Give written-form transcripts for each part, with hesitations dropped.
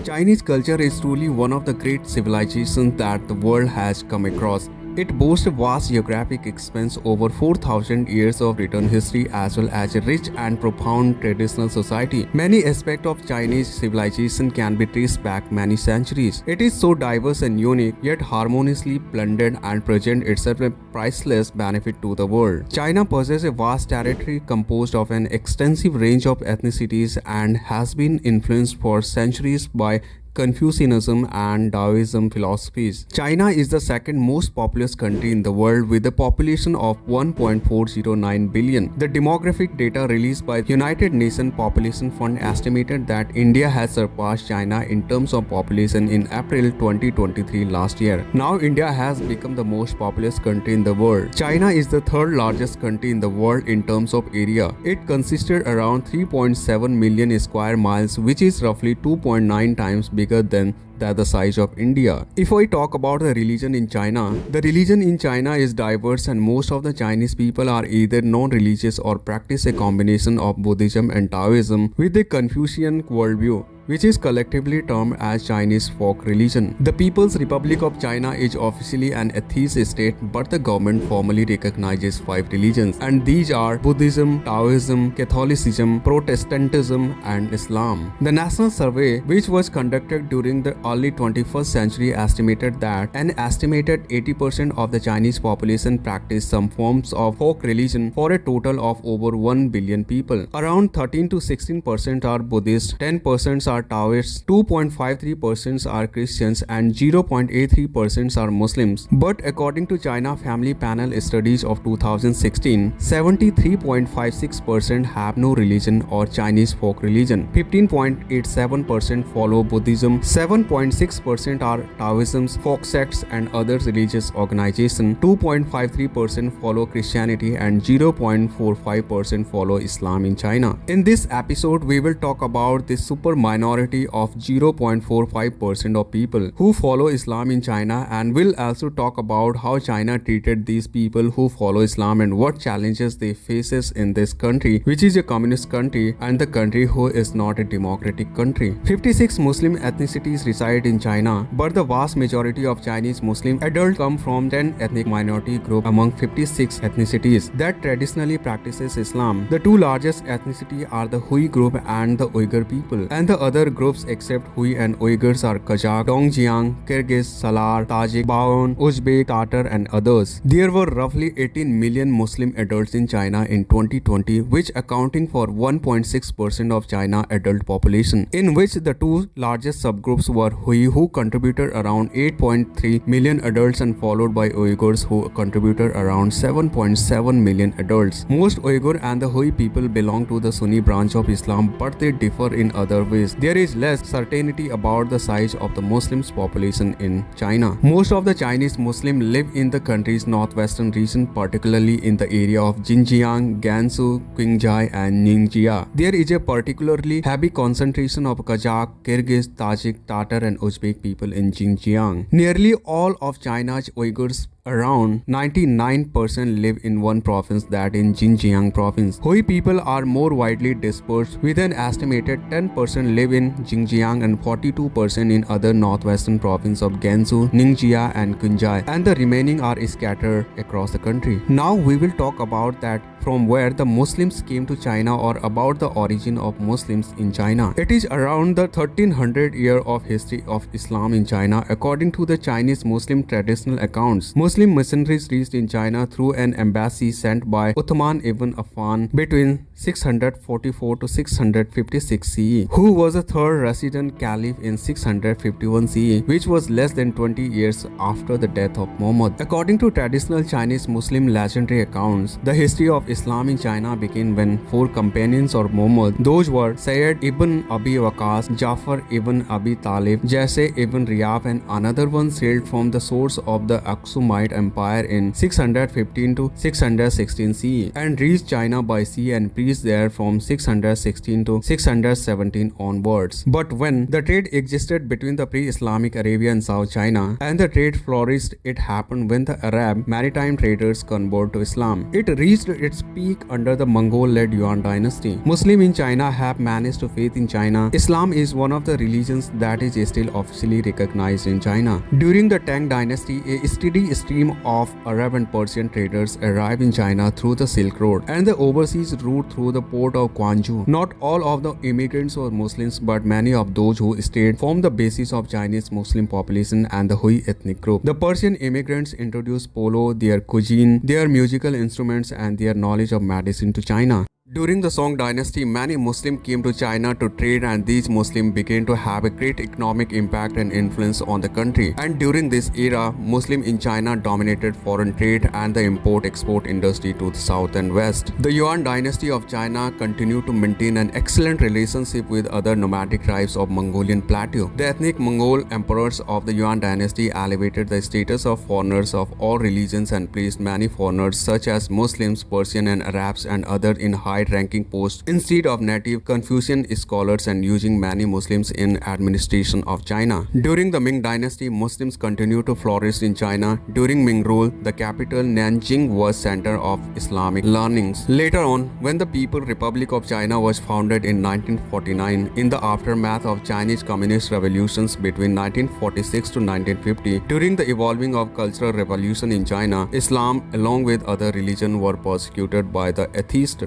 Chinese culture is truly one of the great civilizations that the world has come across. It boasts a vast geographic expanse, over 4,000 years of written history, as well as a rich and profound traditional society. Many aspects of Chinese civilization can be traced back many centuries. It is so diverse and unique, yet harmoniously blended and presents itself a priceless benefit to the world. China possesses a vast territory composed of an extensive range of ethnicities and has been influenced for centuries by Confucianism and Taoism philosophies. China is the second most populous country in the world with a population of 1.409 billion. The demographic data released by United Nations Population Fund estimated that India has surpassed China in terms of population in April 2023 last year. Now India has become the most populous country in the world. China is the third largest country in the world in terms of area. It consisted around 3.7 million square miles, which is roughly 2.9 times bigger than the size of India. If I talk about the religion in China, the religion in China is diverse and most of the Chinese people are either non-religious or practice a combination of Buddhism and Taoism with the Confucian worldview, which is collectively termed as Chinese folk religion. The People's Republic of China is officially an atheist state, but the government formally recognizes 5 religions, and these are Buddhism, Taoism, Catholicism, Protestantism, and Islam. The National Survey, which was conducted during the early 21st century, estimated that an estimated 80% of the Chinese population practice some forms of folk religion for a total of over 1 billion people. Around 13 to 16% are Buddhist, 10% are Taoists, 2.53% are Christians, and 0.83% are Muslims. But according to China Family Panel studies of 2016, 73.56% have no religion or Chinese folk religion, 15.87% follow Buddhism, 7.6% are Taoism, folk sects and other religious organizations, 2.53% follow Christianity, and 0.45% follow Islam in China. In this episode, we will talk about the super minority of 0.45% of people who follow Islam in China, and will also talk about how China treated these people who follow Islam and what challenges they faces in this country, which is a communist country and the country who is not a democratic country. 56 Muslim ethnicities reside in China, but the vast majority of Chinese Muslim adults come from 10 ethnic minority groups among 56 ethnicities that traditionally practices Islam. The two largest ethnicities are the Hui group and the Uyghur people, and the other groups except Hui and Uyghurs are Kazakh, Xinjiang, Kyrgyz, Salar, Tajik, Baon, Uzbek, Tatar, and others. There were roughly 18 million Muslim adults in China in 2020, which accounting for 1.6% of China adult population, in which the two largest subgroups were Hui, who contributed around 8.3 million adults, and followed by Uyghurs, who contributed around 7.7 million adults. Most Uyghur and the Hui people belong to the Sunni branch of Islam, but they differ in other ways. There is less certainty about the size of the Muslims population in China. Most of the Chinese Muslims live in the country's northwestern region, particularly in the area of Xinjiang, Gansu, Qinghai, and Ningxia. There is a particularly heavy concentration of Kazakh, Kyrgyz, Tajik, Tatar, and Uzbek people in Xinjiang. Nearly all of China's Uyghurs, around 99%, live in one province, that in Xinjiang province. Hui people are more widely dispersed, with an estimated 10% live in Xinjiang and 42% in other northwestern province of Gansu, Ningxia, and Qinghai, and the remaining are scattered across the country. Now we will talk about that from where the Muslims came to China, or about the origin of Muslims in China. It is around the 1300 year of history of Islam in China. According to the Chinese Muslim traditional accounts, Muslim missionaries reached in China through an embassy sent by Uthman ibn Affan between 644 to 656 CE, who was the third resident caliph in 651 CE, which was less than 20 years after the death of Muhammad. According to traditional Chinese Muslim legendary accounts, the history of Islam in China began when 4 companions of Muhammad, those were Sayyid ibn Abi Waqas, Jafar ibn Abi Talib, Jayseh ibn Riyab, and another one, sailed from the source of the Aksumite Islamite Empire in 615 to 616 CE and reached China by sea and preached there from 616 to 617 onwards. But when the trade existed between the pre-Islamic Arabia and South China and the trade flourished, it happened when the Arab maritime traders converted to Islam. It reached its peak under the Mongol-led Yuan dynasty. Muslims in China have managed to faith in China. Islam is one of the religions that is still officially recognized in China. During the Tang dynasty, a steady stream of Arab and Persian traders arrived in China through the Silk Road and the overseas route through the port of Guangzhou. Not all of the immigrants were Muslims, but many of those who stayed formed the basis of Chinese Muslim population and the Hui ethnic group. The Persian immigrants introduced polo, their cuisine, their musical instruments, and their knowledge of medicine to China. During the Song dynasty, many Muslims came to China to trade, and these Muslims began to have a great economic impact and influence on the country. And during this era, Muslims in China dominated foreign trade and the import-export industry to the south and west. The Yuan dynasty of China continued to maintain an excellent relationship with other nomadic tribes of Mongolian plateau. The ethnic Mongol emperors of the Yuan dynasty elevated the status of foreigners of all religions and placed many foreigners such as Muslims, Persian and Arabs and others in high-ranking posts instead of native Confucian scholars and using many Muslims in administration of China. During the Ming dynasty, Muslims continued to flourish in China. During Ming rule, the capital Nanjing was center of Islamic learnings. Later on, when the People's Republic of China was founded in 1949, in the aftermath of Chinese communist revolutions between 1946 to 1950, during the evolving of cultural revolution in China, Islam along with other religions were persecuted by the atheist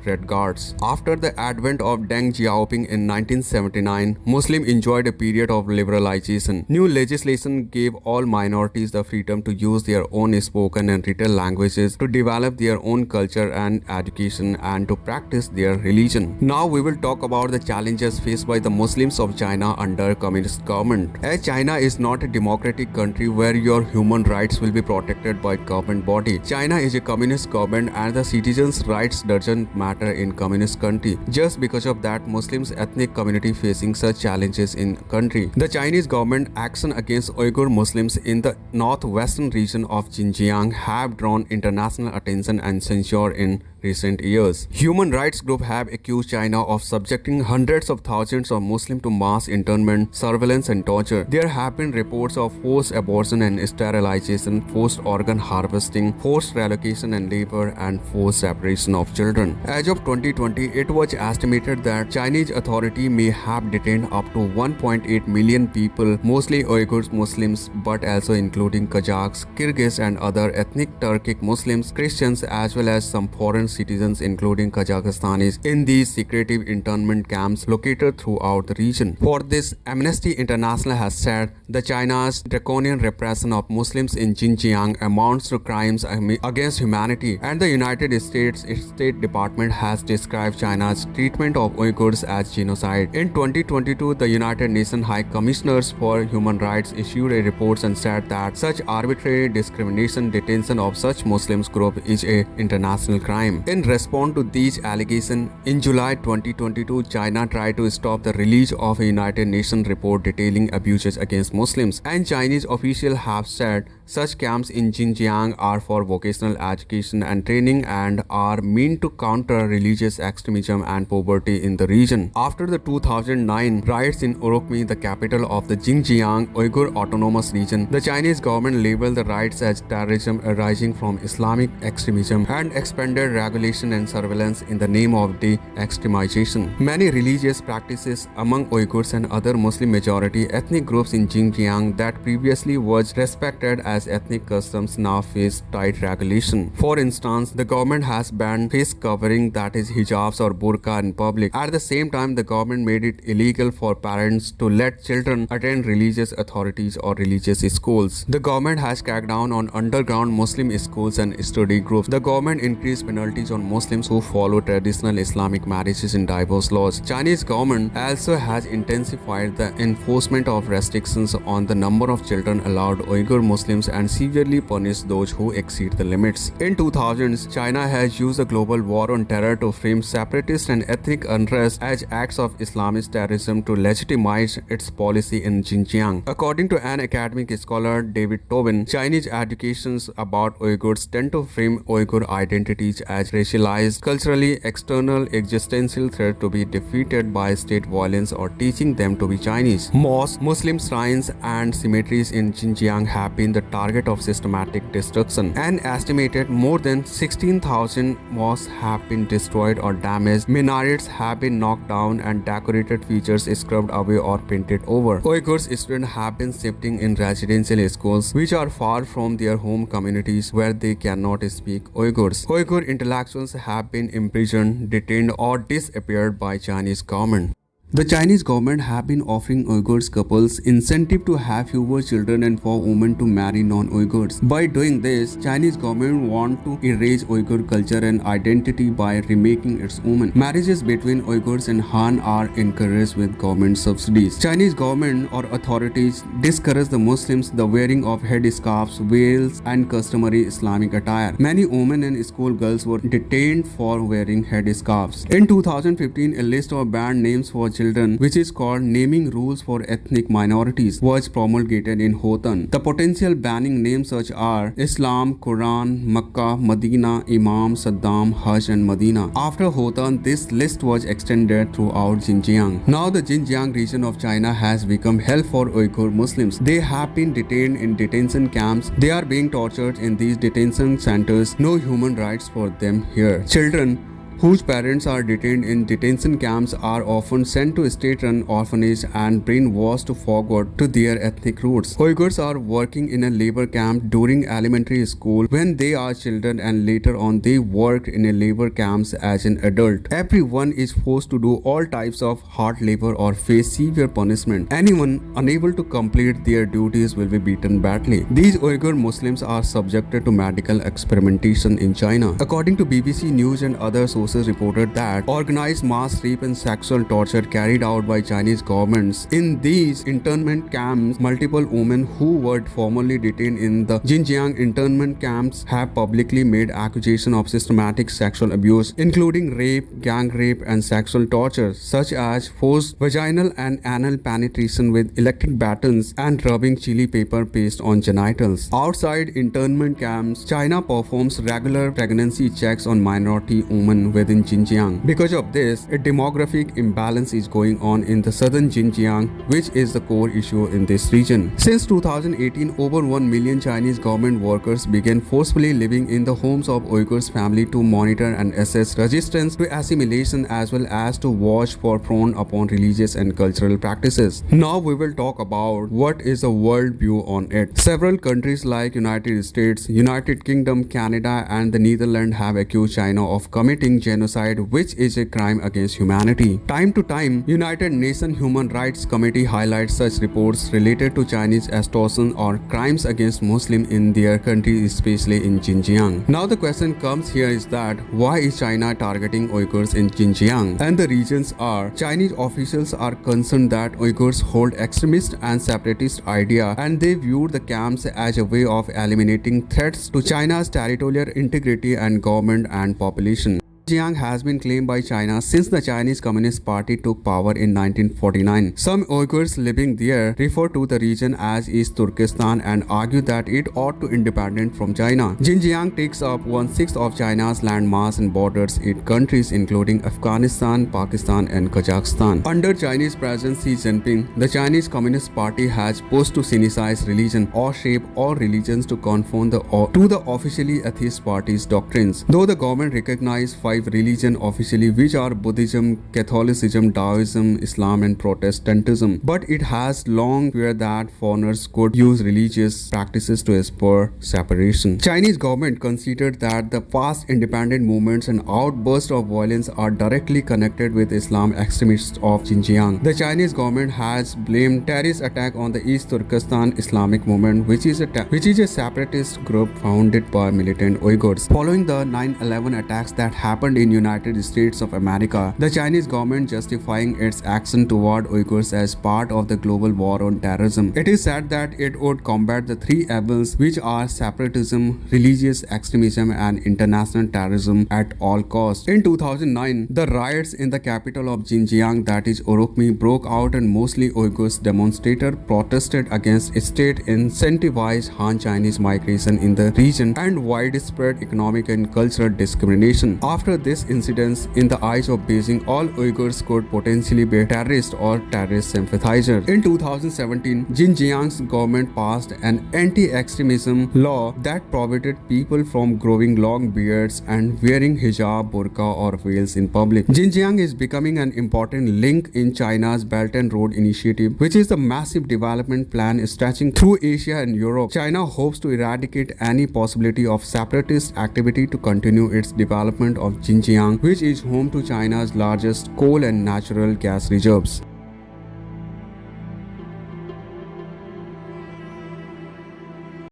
Red Guards. After the advent of Deng Xiaoping in 1979, Muslims enjoyed a period of liberalization. New legislation gave all minorities the freedom to use their own spoken and written languages, to develop their own culture and education, and to practice their religion. Now we will talk about the challenges faced by the Muslims of China under communist government. As China is not a democratic country where your human rights will be protected by government body, China is a communist government and the citizens' rights doesn't matter in communist country. Just because of that, Muslims ethnic community facing such challenges in country. The Chinese government action against Uyghur Muslims in the northwestern region of Xinjiang have drawn international attention and censure in recent years. Human rights groups have accused China of subjecting hundreds of thousands of Muslims to mass internment, surveillance and torture. There have been reports of forced abortion and sterilization, forced organ harvesting, forced relocation and labor, and forced separation of children. As of 2020, it was estimated that Chinese authority may have detained up to 1.8 million people, mostly Uyghurs Muslims, but also including Kazakhs, Kyrgyz and other ethnic Turkic Muslims, Christians, as well as some foreign citizens including Kazakhstanis in these secretive internment camps located throughout the region. For this, Amnesty International has said the China's draconian repression of Muslims in Xinjiang amounts to crimes against humanity, and the United States State Department has described China's treatment of Uyghurs as genocide. In 2022, the United Nations High Commissioners for Human Rights issued a report and said that such arbitrary discrimination, detention of such Muslims group is an international crime. In response to these allegations, in July 2022, China tried to stop the release of a United Nations report detailing abuses against Muslims, and Chinese officials have said such camps in Xinjiang are for vocational education and training and are meant to counter religious extremism and poverty in the region. After the 2009 riots in Urumqi, the capital of the Xinjiang Uyghur Autonomous Region, the Chinese government labeled the riots as terrorism arising from Islamic extremism and expanded regulation and surveillance in the name of de-extremization. Many religious practices among Uyghurs and other Muslim majority ethnic groups in Xinjiang that previously was respected as ethnic customs now face tight regulation. For instance, the government has banned face covering, that is hijabs or burqa, in public. At the same time, the government made it illegal for parents to let children attend religious authorities or religious schools. The government has cracked down on underground Muslim schools and study groups. The government increased penalty penalties on Muslims who follow traditional Islamic marriages in diverse laws. Chinese government also has intensified the enforcement of restrictions on the number of children allowed Uyghur Muslims and severely punished those who exceed the limits. In 2000s, China has used the global war on terror to frame separatist and ethnic unrest as acts of Islamist terrorism to legitimize its policy in Xinjiang. According to an academic scholar, David Tobin, Chinese educations about Uyghurs tend to frame Uyghur identities as racialized, culturally external existential threat to be defeated by state violence or teaching them to be Chinese. Mosques, Muslim shrines and cemeteries in Xinjiang have been the target of systematic destruction. An estimated more than 16,000 mosques have been destroyed or damaged, minarets have been knocked down and decorated features scrubbed away or painted over. Uyghur students have been shifting in residential schools which are far from their home communities where they cannot speak Uyghurs. Uyghur intellectuals have been imprisoned, detained or disappeared by Chinese government. The Chinese government have been offering Uyghurs couples incentive to have fewer children and for women to marry non-Uyghurs. By doing this, Chinese government want to erase Uyghur culture and identity by remaking its women. Marriages between Uyghurs and Han are encouraged with government subsidies. Chinese government or authorities discourage the Muslims the wearing of headscarves, veils and customary Islamic attire. Many women and schoolgirls were detained for wearing headscarves. In 2015, a list of banned names for children, which is called Naming Rules for Ethnic Minorities, was promulgated in Hotan. The potential banning names such are Islam, Quran, Makkah, Medina, Imam, Saddam, Hajj and Medina. After Hotan, this list was extended throughout Xinjiang. Now the Xinjiang region of China has become hell for Uyghur Muslims. They have been detained in detention camps. They are being tortured in these detention centers. No human rights for them here. Children whose parents are detained in detention camps are often sent to state-run orphanages and brainwashed to forward to their ethnic roots. Uyghurs are working in a labor camp during elementary school when they are children and later on they worked in a labor camps as an adult. Everyone is forced to do all types of hard labor or face severe punishment. Anyone unable to complete their duties will be beaten badly. These Uyghur Muslims are subjected to medical experimentation in China. According to BBC News and other sources reported that organized mass rape and sexual torture carried out by Chinese governments in these internment camps. Multiple women who were formerly detained in the Xinjiang internment camps have publicly made accusation of systematic sexual abuse, including rape, gang rape, and sexual torture, such as forced vaginal and anal penetration with electric batons and rubbing chili pepper paste on genitals. Outside internment camps, China performs regular pregnancy checks on minority women within Xinjiang. Because of this, a demographic imbalance is going on in the southern Xinjiang, which is the core issue in this region. Since 2018, over 1 million Chinese government workers began forcefully living in the homes of Uyghurs family to monitor and assess resistance to assimilation as well as to watch for frown upon religious and cultural practices. Now we will talk about what is the world view on it. Several countries like United States, United Kingdom, Canada and the Netherlands have accused China of committing genocide, which is a crime against humanity. Time to time, United Nations Human Rights Committee highlights such reports related to Chinese extortion or crimes against Muslims in their country, especially in Xinjiang. Now the question comes here is that why is China targeting Uyghurs in Xinjiang? And the reasons are Chinese officials are concerned that Uyghurs hold extremist and separatist idea and they view the camps as a way of eliminating threats to China's territorial integrity and government and population. Xinjiang has been claimed by China since the Chinese Communist Party took power in 1949. Some Uyghurs living there refer to the region as East Turkestan and argue that it ought to independent from China. Xinjiang takes up 1/6 of China's landmass and borders 8 countries including Afghanistan, Pakistan and Kazakhstan. Under Chinese President Xi Jinping, the Chinese Communist Party has pushed to sinicize religion or shape all religions to conform to the officially atheist party's doctrines. Though the government recognized 5 5 religions officially, which are Buddhism, Catholicism, Taoism, Islam, and Protestantism. But it has long feared that foreigners could use religious practices to spur separation. Chinese government considered that the past independent movements and outbursts of violence are directly connected with Islam extremists of Xinjiang. The Chinese government has blamed terrorist attack on the East Turkestan Islamic Movement, which is a separatist group founded by militant Uyghurs. Following the 9/11 attacks that happened in United States of America, the Chinese government justifying its action toward Uyghurs as part of the global war on terrorism. It is said that it would combat the three evils, which are separatism, religious extremism, and international terrorism at all costs. In 2009, the riots in the capital of Xinjiang, that is Urumqi, broke out and mostly Uyghurs demonstrators protested against state-incentivized Han Chinese migration in the region and widespread economic and cultural discrimination. After this incident, in the eyes of Beijing, all Uyghurs could potentially be terrorists or terrorist sympathizers. In 2017, Xinjiang's government passed an anti-extremism law that prohibited people from growing long beards and wearing hijab, burqa, or veils in public. Xinjiang is becoming an important link in China's Belt and Road Initiative, which is a massive development plan stretching through Asia and Europe. China hopes to eradicate any possibility of separatist activity to continue its development of Xinjiang, which is home to China's largest coal and natural gas reserves.